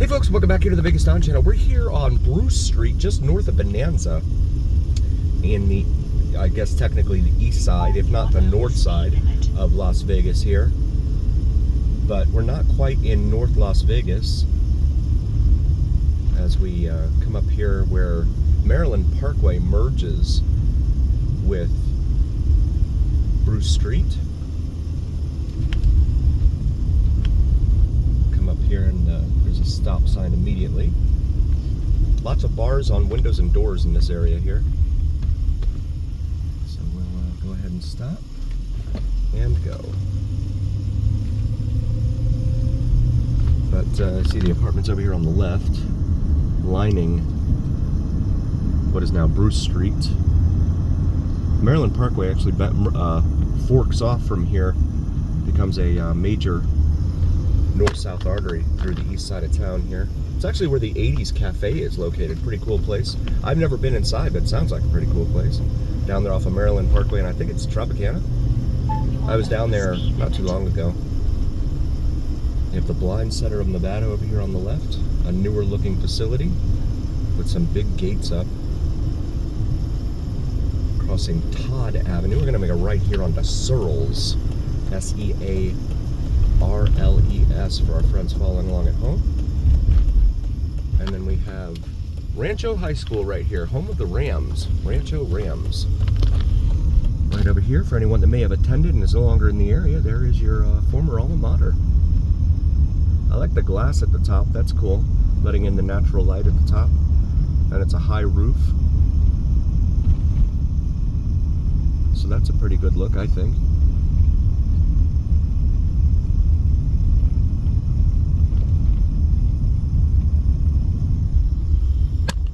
Hey folks, welcome back here to the Vegas Don channel. We're here on Bruce Street, just north of Bonanza, in the, I guess technically the east side, if not the north side of Las Vegas here. But we're not quite in North Las Vegas as we come up here where Maryland Parkway merges with Bruce Street. Come up here and there's a stop sign immediately. Lots of bars on windows and doors in this area here. So we'll go ahead and stop and go. But see the apartments over here on the left, lining what is now Bruce Street. Maryland Parkway actually forks off from here, becomes a major north-south artery through the east side of town here. It's actually where the 80s Cafe is located. Pretty cool place. I've never been inside, but it sounds like a pretty cool place. Down there off of Maryland Parkway, and I think it's Tropicana. I was down there not too long ago. You have the Blind Center of Nevada over here on the left, a newer looking facility with some big gates up. Crossing Todd Avenue, we're going to make a right here onto Searles, S-E-A-R-L-E-S for our friends following along at home. And then we have Rancho High School right here, home of the Rams, Rancho Rams. Right over here, for anyone that may have attended and is no longer in the area, there is your former alma mater. I like the glass at the top, that's cool, letting in the natural light at the top. And it's a high roof. So that's a pretty good look, I think.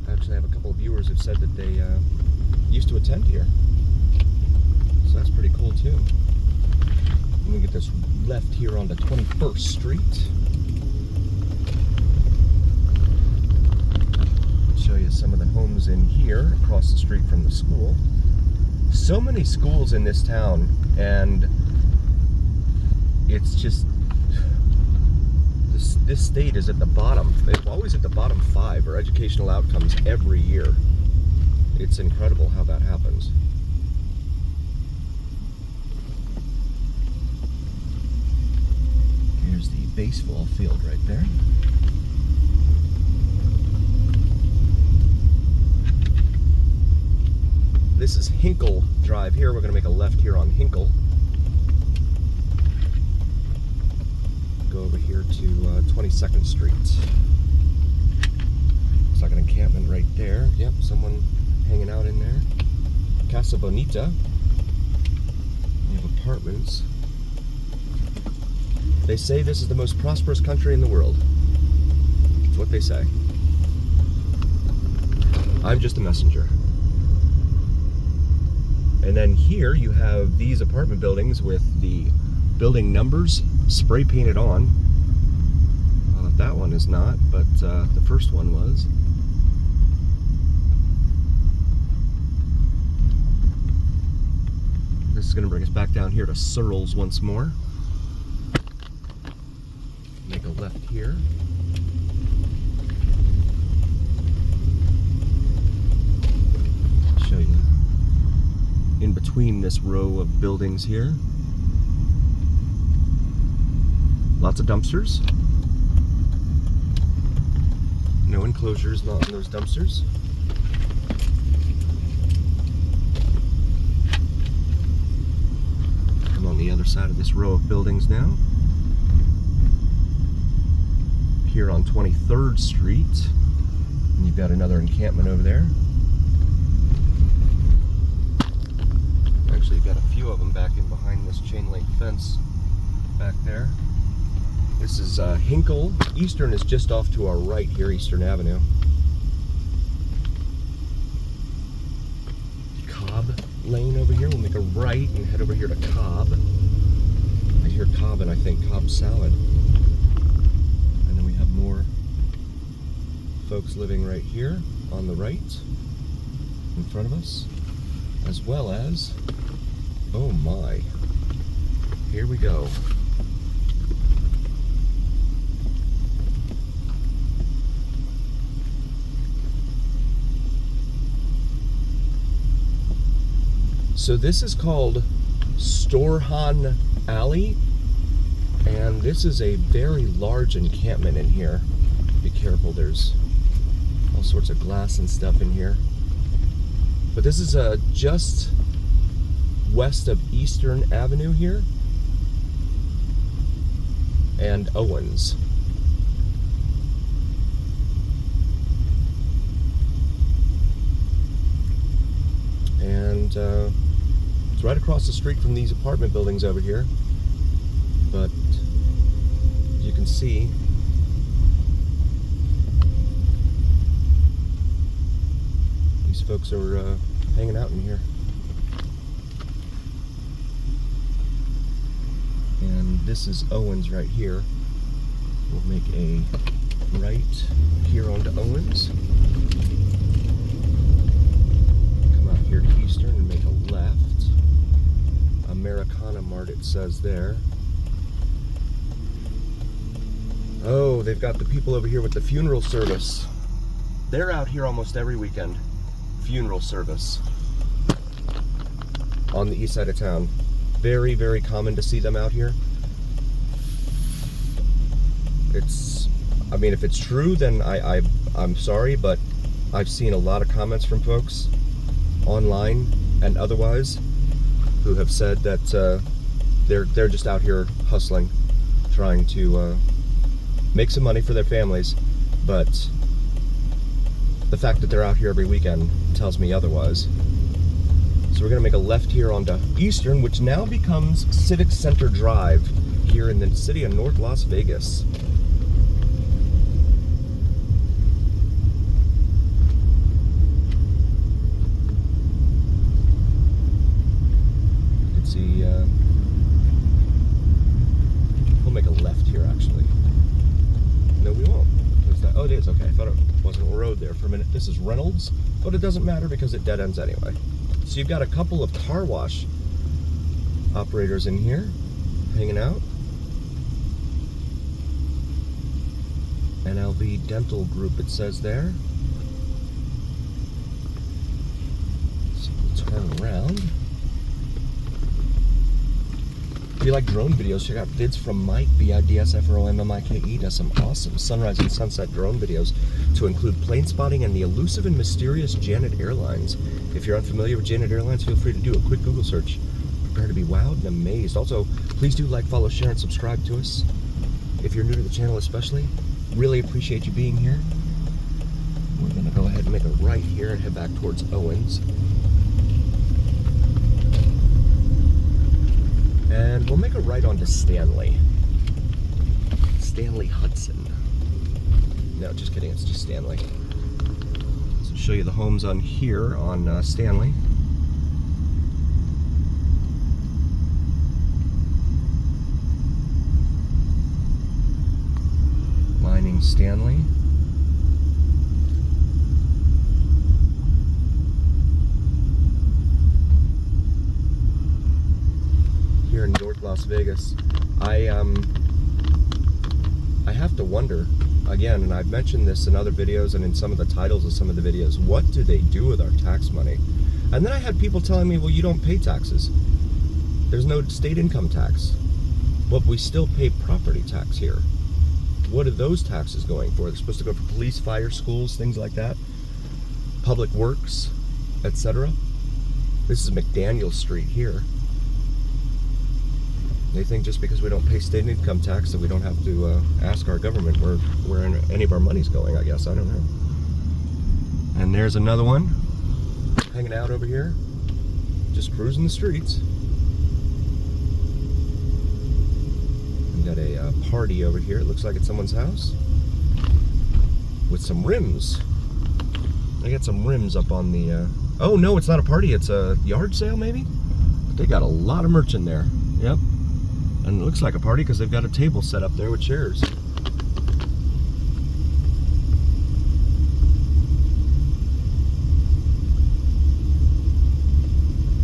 Actually, I have a couple of viewers who've said that they used to attend here. So that's pretty cool too. Let me get this left here onto 21st Street. Show you some of the homes in here across the street from the school. So many schools in this town, and it's just this state is at the bottom. It's always at the bottom 5 for educational outcomes every year. It's incredible how that happens. Here's the baseball field right there. This is Hinkle Drive here. We're going to make a left here on Hinkle. Go over here to 22nd Street. Looks like an encampment right there. Yep, someone hanging out in there. Casa Bonita. We have apartments. They say this is the most prosperous country in the world. That's what they say. I'm just a messenger. And then here you have these apartment buildings with the building numbers spray painted on. That one is not, but the first one was. This is going to bring us back down here to Searles once more. Make a left here. Show you in between this row of buildings here. Lots of dumpsters. No enclosures not in those dumpsters. Come on the other side of this row of buildings now. Here on 23rd Street. And you've got another encampment over there. Actually, you've got a few of them back in behind this chain link fence back there. This is Hinkle. Eastern is just off to our right here, Eastern Avenue. Cobb Lane over here. We'll make a right and head over here to Cobb. I hear Cobb and I think Cobb salad. And then we have more folks living right here on the right in front of us, as well as, oh my, here we go. So this is called Storhan Alley, and this is a very large encampment in here. Be careful, there's all sorts of glass and stuff in here. But this is just west of Eastern Avenue here and Owens. And it's right across the street from these apartment buildings over here. But you can see these folks are hanging out in here. And this is Owens right here. We'll make a right here onto Owens. Come out here to Eastern and make a left. Americana Mart it says there. Oh, they've got the people over here with the funeral service. They're out here almost every weekend. Funeral service on the east side of town. Very, very common to see them out here. I mean, if it's true, then I'm sorry, but I've seen a lot of comments from folks online and otherwise who have said that they're just out here hustling, trying to make some money for their families, but the fact that they're out here every weekend tells me otherwise. So we're gonna make a left here onto Eastern, which now becomes Civic Center Drive here in the city of North Las Vegas. You can see, we'll make a left here actually. No, we won't. Oh, it is, okay. I thought it wasn't a road there for a minute. This is Reynolds, but it doesn't matter because it dead ends anyway. So you've got a couple of car wash operators in here hanging out. NLV Dental Group, it says there. So we'll turn around. If you like drone videos, check out vids from Mike, BIDSFROMMIKE, does some awesome sunrise and sunset drone videos to include plane spotting and the elusive and mysterious Janet Airlines. If you're unfamiliar with Janet Airlines, feel free to do a quick Google search. Prepare to be wowed and amazed. Also, please do like, follow, share, and subscribe to us. If you're new to the channel especially, really appreciate you being here. We're going to go ahead and make a right here and head back towards Owens. And we'll make a right onto Stanley. Stanley Hudson. No, just kidding, it's just Stanley. So show you the homes on here on Stanley. Lining Stanley. Here in North Las Vegas. I have to wonder, again, and I've mentioned this in other videos and in some of the titles of some of the videos, what do they do with our tax money? And then I had people telling me, well, you don't pay taxes. There's no state income tax. But we still pay property tax here. What are those taxes going for? They're supposed to go for police, fire, schools, things like that. Public works, etc. This is McDaniel Street here. They think just because we don't pay state income tax that we don't have to ask our government where any of our money's going, I guess. I don't know. And there's another one hanging out over here, just cruising the streets. We got a party over here. It looks like it's someone's house with some rims. They got some rims up on the... oh, no, it's not a party. It's a yard sale, maybe? But they got a lot of merch in there. Yep. And it looks like a party because they've got a table set up there with chairs.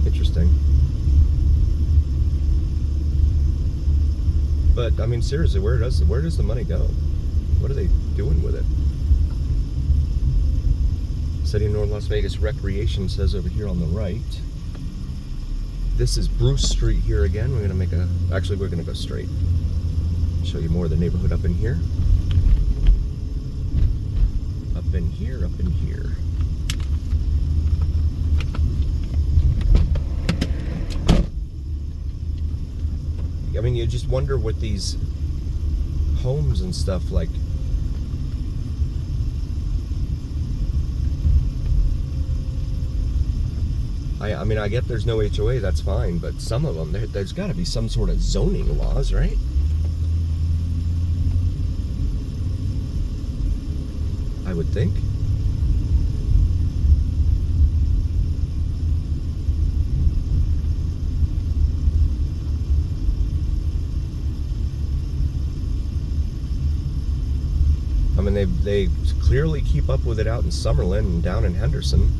Interesting. But, I mean, seriously, where does the money go? What are they doing with it? City of North Las Vegas Recreation says over here on the right. This is Bruce Street here again. We're gonna we're gonna go straight. Show you more of the neighborhood up in here. Up in here, up in here. I mean, you just wonder what these homes and stuff like. I mean, I get there's no HOA, that's fine, but some of them, there's got to be some sort of zoning laws, right? I would think. I mean, they clearly keep up with it out in Summerlin and down in Henderson.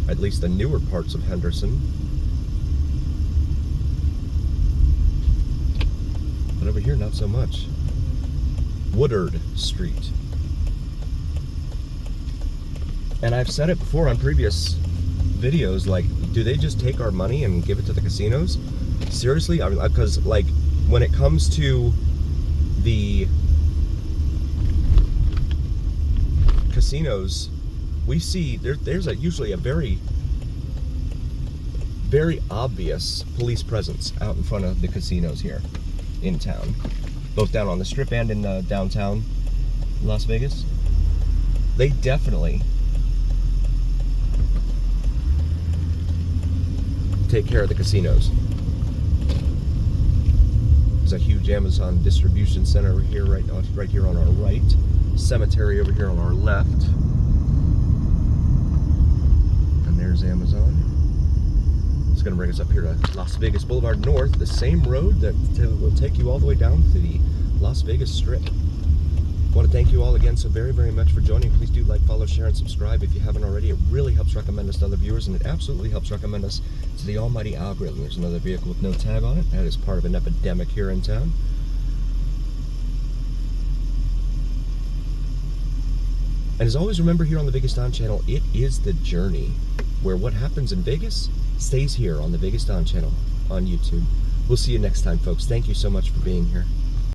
At least the newer parts of Henderson. But over here, not so much. Woodard Street. And I've said it before on previous videos, like, do they just take our money and give it to the casinos? Seriously? I mean, because, like, when it comes to the casinos, we see there's usually a very, very obvious police presence out in front of the casinos here in town, both down on the Strip and in downtown Las Vegas. They definitely take care of the casinos. There's a huge Amazon distribution center over here, right here on our right. Cemetery over here on our left. There's Amazon. It's going to bring us up here to Las Vegas Boulevard North, the same road that will take you all the way down to the Las Vegas Strip. I want to thank you all again so very, very much for joining. Please do like, follow, share, and subscribe if you haven't already. It really helps recommend us to other viewers, and it absolutely helps recommend us to the almighty algorithm. There's another vehicle with no tag on it. That is part of an epidemic here in town. And as always, remember here on the Vegas Don channel, it is the journey, where what happens in Vegas stays here on the Vegas Don channel on YouTube. We'll see you next time, folks. Thank you so much for being here.